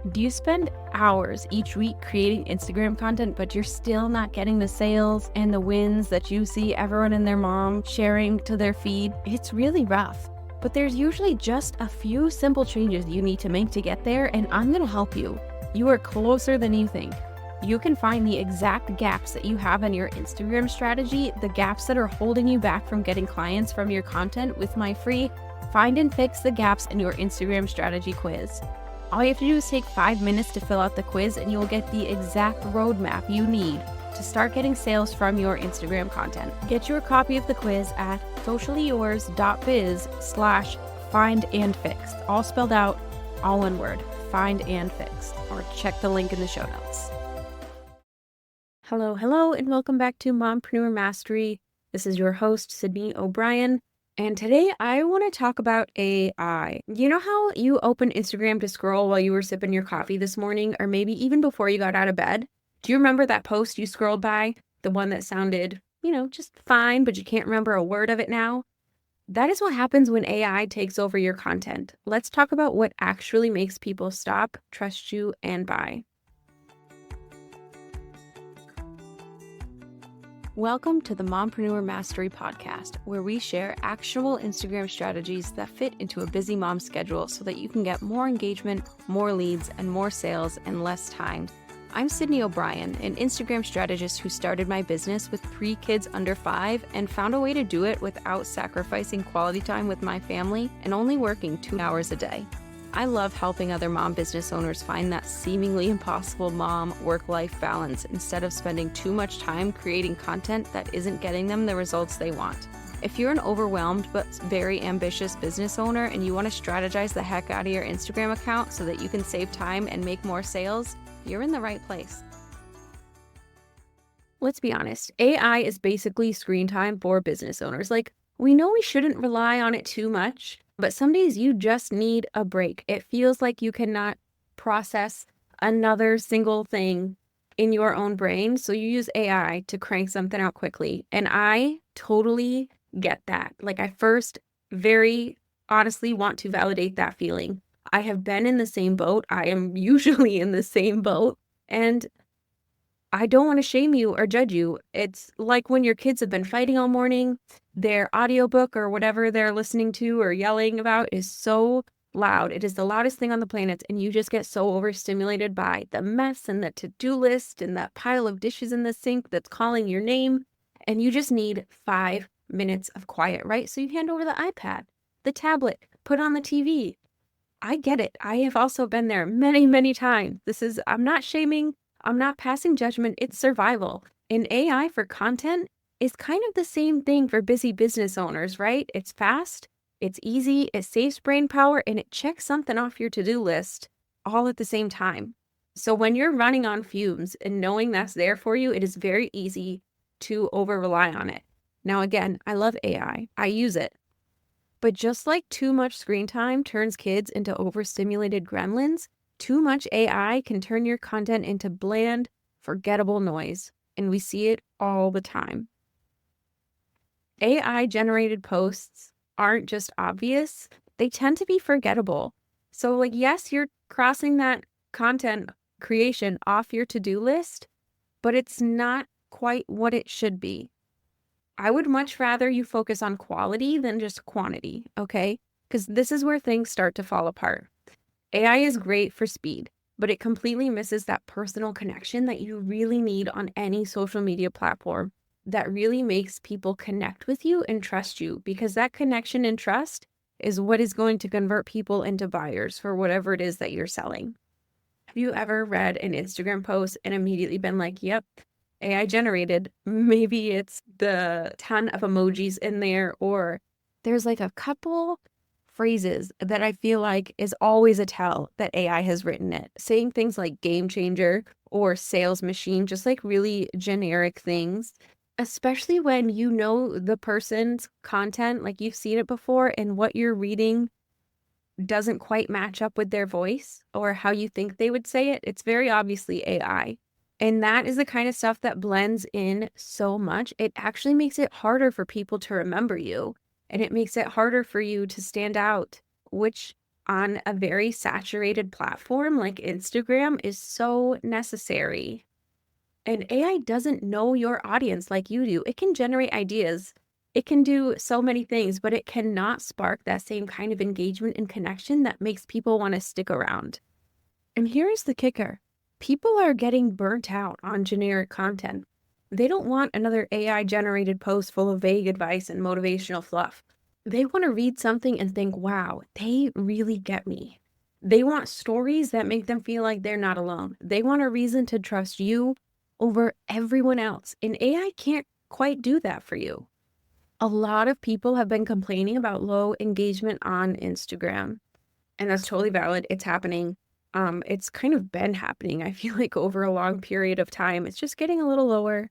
Do you spend hours each week creating Instagram content, but you're still not getting the sales and the wins that you see everyone and their mom sharing to their feed? It's really rough. But there's usually just a few simple changes you need to make to get there, and I'm going to help you. You are closer than you think. You can find the exact gaps that you have in your Instagram strategy, the gaps that are holding you back from getting clients from your content with my free Find and Fix the Gaps in Your Instagram Strategy quiz. All you have to do is take 5 minutes to fill out the quiz and you will get the exact roadmap you need to start getting sales from your Instagram content. Get your copy of the quiz at sociallyyours.biz/findandfixed. All spelled out, all one word, find and fixed, or check the link in the show notes. Hello, and welcome back to Mompreneur Mastery. This is your host, Sydney O'Brien. And today I want to talk about AI. You know how you open Instagram to scroll while you were sipping your coffee this morning, or maybe even before you got out of bed? Do you remember that post you scrolled by? The one that sounded, just fine, but you can't remember a word of it now? That is what happens when AI takes over your content. Let's talk about what actually makes people stop, trust you, and buy. Welcome to the Mompreneur Mastery Podcast, where we share actionable Instagram strategies that fit into a busy mom's schedule so that you can get more engagement, more leads, and more sales in less time. I'm Sydney O'Brien, an Instagram strategist who started my business with 3 kids under 5 and found a way to do it without sacrificing quality time with my family and only working 2 hours a day. I love helping other mom business owners find that seemingly impossible mom work-life balance instead of spending too much time creating content that isn't getting them the results they want. If you're an overwhelmed but very ambitious business owner and you want to strategize the heck out of your Instagram account so that you can save time and make more sales, you're in the right place. Let's be honest, AI is basically screen time for business owners. We know we shouldn't rely on it too much, but some days you just need a break. It feels like you cannot process another single thing in your own brain, so you use AI to crank something out quickly. And I totally get that. I first very honestly want to validate that feeling. I have been in the same boat. I am usually in the same boat. And I don't want to shame you or judge you. It's like when your kids have been fighting all morning, their audiobook or whatever they're listening to or yelling about is so loud. It is the loudest thing on the planet, and you just get so overstimulated by the mess and the to-do list and that pile of dishes in the sink that's calling your name, and you just need 5 minutes of quiet, right? So you hand over the iPad, the tablet, put on the TV. I get it. I have also been there many, many times. I'm not shaming. I'm not passing judgment. It's survival. And AI for content is kind of the same thing for busy business owners, right? It's fast, it's easy, it saves brain power, and it checks something off your to-do list all at the same time. So when you're running on fumes and knowing that's there for you, it is very easy to over-rely on it. Now, again, I love AI. I use it. But just like too much screen time turns kids into overstimulated gremlins, too much AI can turn your content into bland, forgettable noise, and we see it all the time. AI-generated posts aren't just obvious, they tend to be forgettable. So, yes, you're crossing that content creation off your to-do list, but it's not quite what it should be. I would much rather you focus on quality than just quantity, okay? Because this is where things start to fall apart. AI is great for speed, but it completely misses that personal connection that you really need on any social media platform that really makes people connect with you and trust you, because that connection and trust is what is going to convert people into buyers for whatever it is that you're selling. Have you ever read an Instagram post and immediately been like, yep, AI generated? Maybe it's the ton of emojis in there, or there's a couple phrases that I feel like is always a tell that AI has written it. Saying things like game changer or sales machine, just really generic things, especially when you know the person's content, you've seen it before, and what you're reading doesn't quite match up with their voice or how you think they would say it. It's very obviously AI. And that is the kind of stuff that blends in so much. It actually makes it harder for people to remember you. And it makes it harder for you to stand out, which on a very saturated platform like Instagram is so necessary. And AI doesn't know your audience like you do. It can generate ideas. It can do so many things, but it cannot spark that same kind of engagement and connection that makes people want to stick around. And here's the kicker. People are getting burnt out on generic content. They don't want another AI generated post full of vague advice and motivational fluff. They want to read something and think, wow, they really get me. They want stories that make them feel like they're not alone. They want a reason to trust you over everyone else. And AI can't quite do that for you. A lot of people have been complaining about low engagement on Instagram, and that's totally valid. It's happening. It's kind of been happening, I feel like, over a long period of time. It's just getting a little lower.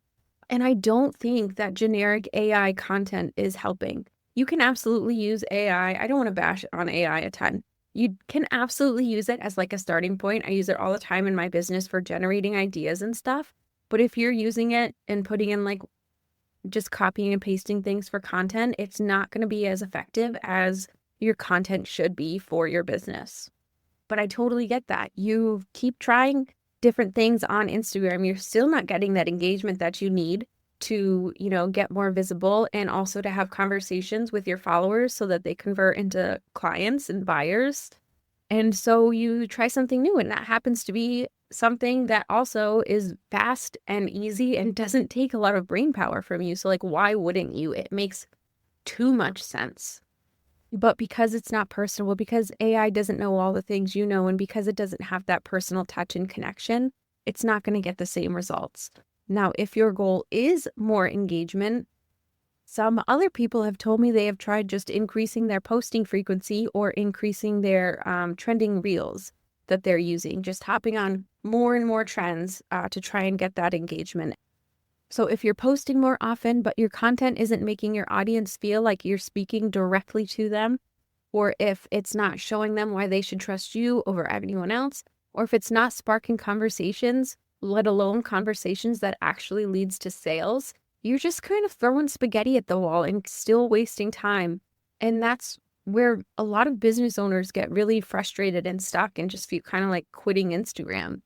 And I don't think that generic AI content is helping. You can absolutely use AI. I don't want to bash on AI a ton. You can absolutely use it as like a starting point. I use it all the time in my business for generating ideas and stuff. But if you're using it and putting in like just copying and pasting things for content, it's not going to be as effective as your content should be for your business. But I totally get that. You keep trying different things on Instagram, you're still not getting that engagement that you need to, get more visible and also to have conversations with your followers so that they convert into clients and buyers. And so you try something new, and that happens to be something that also is fast and easy and doesn't take a lot of brain power from you. So like, why wouldn't you? It makes too much sense. But because it's not personal, because AI doesn't know all the things you know, and because it doesn't have that personal touch and connection, it's not going to get the same results. Now, if your goal is more engagement, some other people have told me they have tried just increasing their posting frequency or increasing their trending reels that they're using, just hopping on more and more trends to try and get that engagement. So if you're posting more often, but your content isn't making your audience feel like you're speaking directly to them, or if it's not showing them why they should trust you over anyone else, or if it's not sparking conversations, let alone conversations that actually leads to sales, you're just kind of throwing spaghetti at the wall and still wasting time. And that's where a lot of business owners get really frustrated and stuck and just feel kind of like quitting Instagram.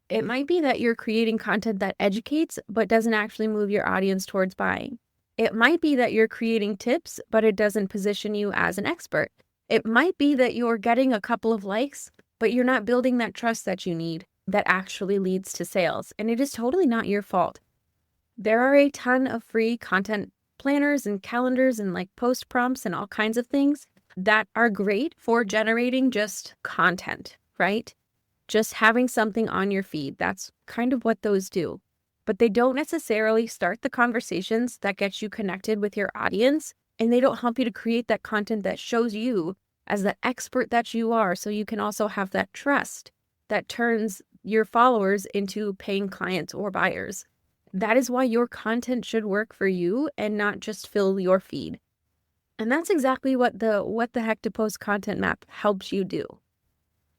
It might be that you're creating content that educates, but doesn't actually move your audience towards buying. It might be that you're creating tips, but it doesn't position you as an expert. It might be that you're getting a couple of likes, but you're not building that trust that you need that actually leads to sales. And it is totally not your fault. There are a ton of free content planners and calendars and like post prompts and all kinds of things that are great for generating just content, right? Just having something on your feed. That's kind of what those do. But they don't necessarily start the conversations that get you connected with your audience, and they don't help you to create that content that shows you as the expert that you are, so you can also have that trust that turns your followers into paying clients or buyers. That is why your content should work for you and not just fill your feed. And that's exactly what the Heck to Post content map helps you do.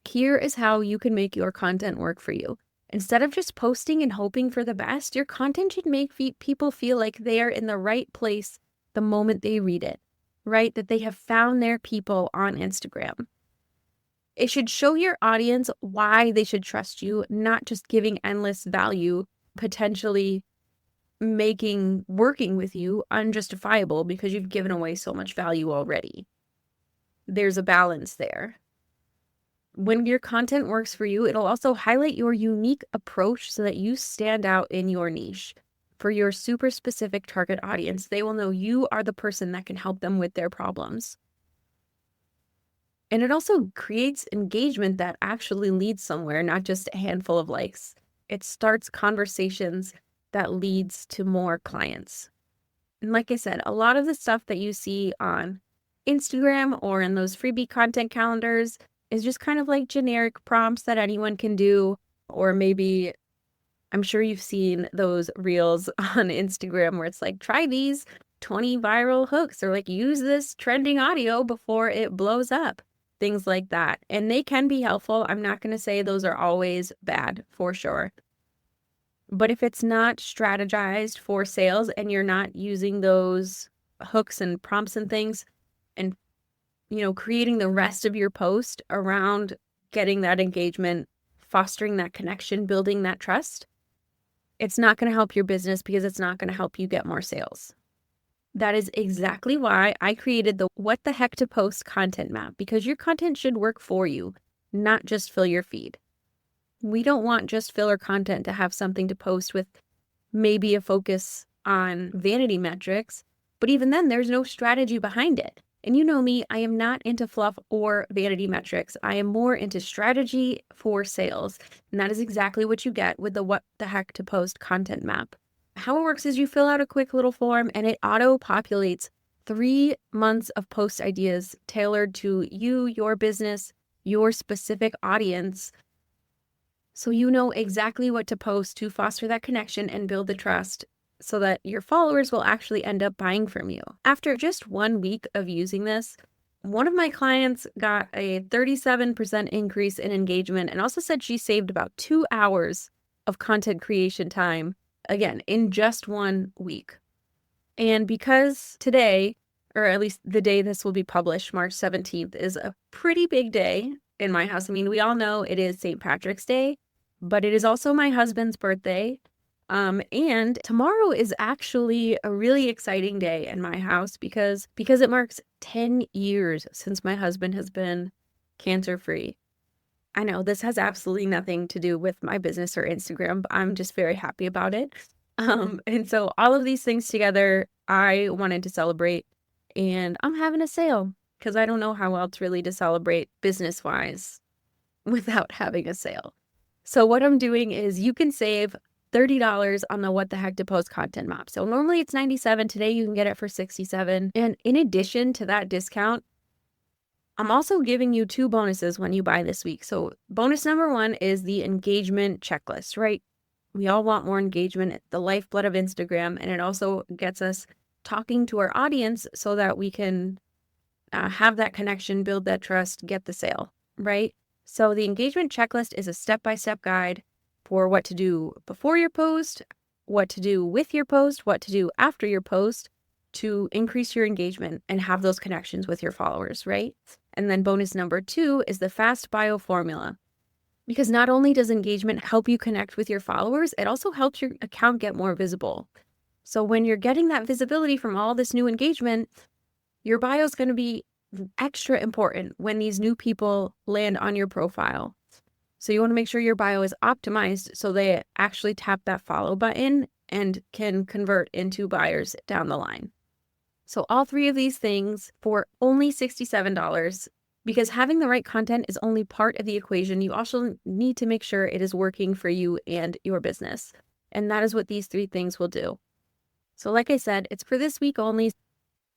Here is how you can make your content work for you. Instead of just posting and hoping for the best, your content should make people feel like they are in the right place the moment they read it, right? That they have found their people on Instagram. It should show your audience why they should trust you, not just giving endless value, potentially making working with you unjustifiable because you've given away so much value already. There's a balance there. When your content works for you, it'll also highlight your unique approach so that you stand out in your niche. For your super specific target audience, they will know you are the person that can help them with their problems. And it also creates engagement that actually leads somewhere, not just a handful of likes. It starts conversations that leads to more clients. And like I said, a lot of the stuff that you see on Instagram or in those freebie content calendars is just kind of like generic prompts that anyone can do. Or maybe, I'm sure you've seen those reels on Instagram where it's like, try these 20 viral hooks, or like use this trending audio before it blows up. Things like that. And they can be helpful. I'm not going to say those are always bad, for sure. But if it's not strategized for sales and you're not using those hooks and prompts and things and creating the rest of your post around getting that engagement, fostering that connection, building that trust, it's not going to help your business because it's not going to help you get more sales. That is exactly why I created the What the Heck to Post content map, because your content should work for you, not just fill your feed. We don't want just filler content to have something to post with maybe a focus on vanity metrics, but even then there's no strategy behind it. And you know me, I am not into fluff or vanity metrics. I am more into strategy for sales. And that is exactly what you get with the What the Heck to Post content map. How it works is you fill out a quick little form and it auto-populates 3 months of post ideas tailored to you, your business, your specific audience. So you know exactly what to post to foster that connection and build the trust so that your followers will actually end up buying from you. After just 1 week of using this, one of my clients got a 37% increase in engagement and also said she saved about 2 hours of content creation time, again, in just 1 week. And because today, or at least the day this will be published, March 17th, is a pretty big day in my house. I mean, we all know it is St. Patrick's Day, but it is also my husband's birthday. And tomorrow is actually a really exciting day in my house because it marks 10 years since my husband has been cancer-free. I know this has absolutely nothing to do with my business or Instagram, but I'm just very happy about it. And so all of these things together, I wanted to celebrate, and I'm having a sale because I don't know how else really to celebrate business-wise without having a sale. So what I'm doing is you can save $30 on the What the Heck to Post content map. So normally it's $97. Today you can get it for $67. And in addition to that discount, I'm also giving you 2 bonuses when you buy this week. So bonus number 1 is the engagement checklist, right? We all want more engagement, the lifeblood of Instagram, and it also gets us talking to our audience so that we can have that connection, build that trust, get the sale, right? So the engagement checklist is a step-by-step guide for what to do before your post, what to do with your post, what to do after your post to increase your engagement and have those connections with your followers, right? And then bonus number 2 is the fast bio formula. Because not only does engagement help you connect with your followers, it also helps your account get more visible. So when you're getting that visibility from all this new engagement, your bio is going to be extra important when these new people land on your profile. So you want to make sure your bio is optimized so they actually tap that follow button and can convert into buyers down the line. So all 3 of these things for only $67, because having the right content is only part of the equation. You also need to make sure it is working for you and your business. And that is what these 3 things will do. So like I said, it's for this week only.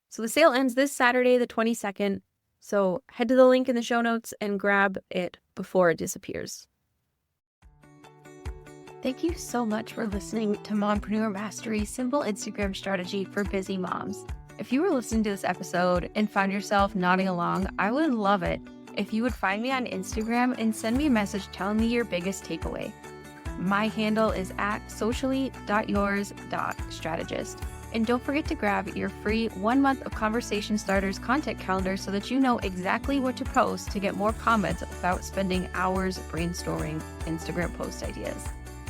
So the sale ends this Saturday, the 22nd. So head to the link in the show notes and grab it before it disappears. Thank you so much for listening to Mompreneur Mastery, Simple Instagram Strategy for Busy Moms. If you were listening to this episode and found yourself nodding along, I would love it if you would find me on Instagram and send me a message telling me your biggest takeaway. My handle is @socially.yours.strategist. And don't forget to grab your free 1 month of Conversation Starters content calendar so that you know exactly what to post to get more comments without spending hours brainstorming Instagram post ideas.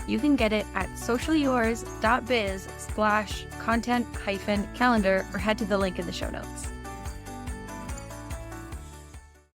You can get it at sociallyyours.biz/content-calendar or head to the link in the show notes.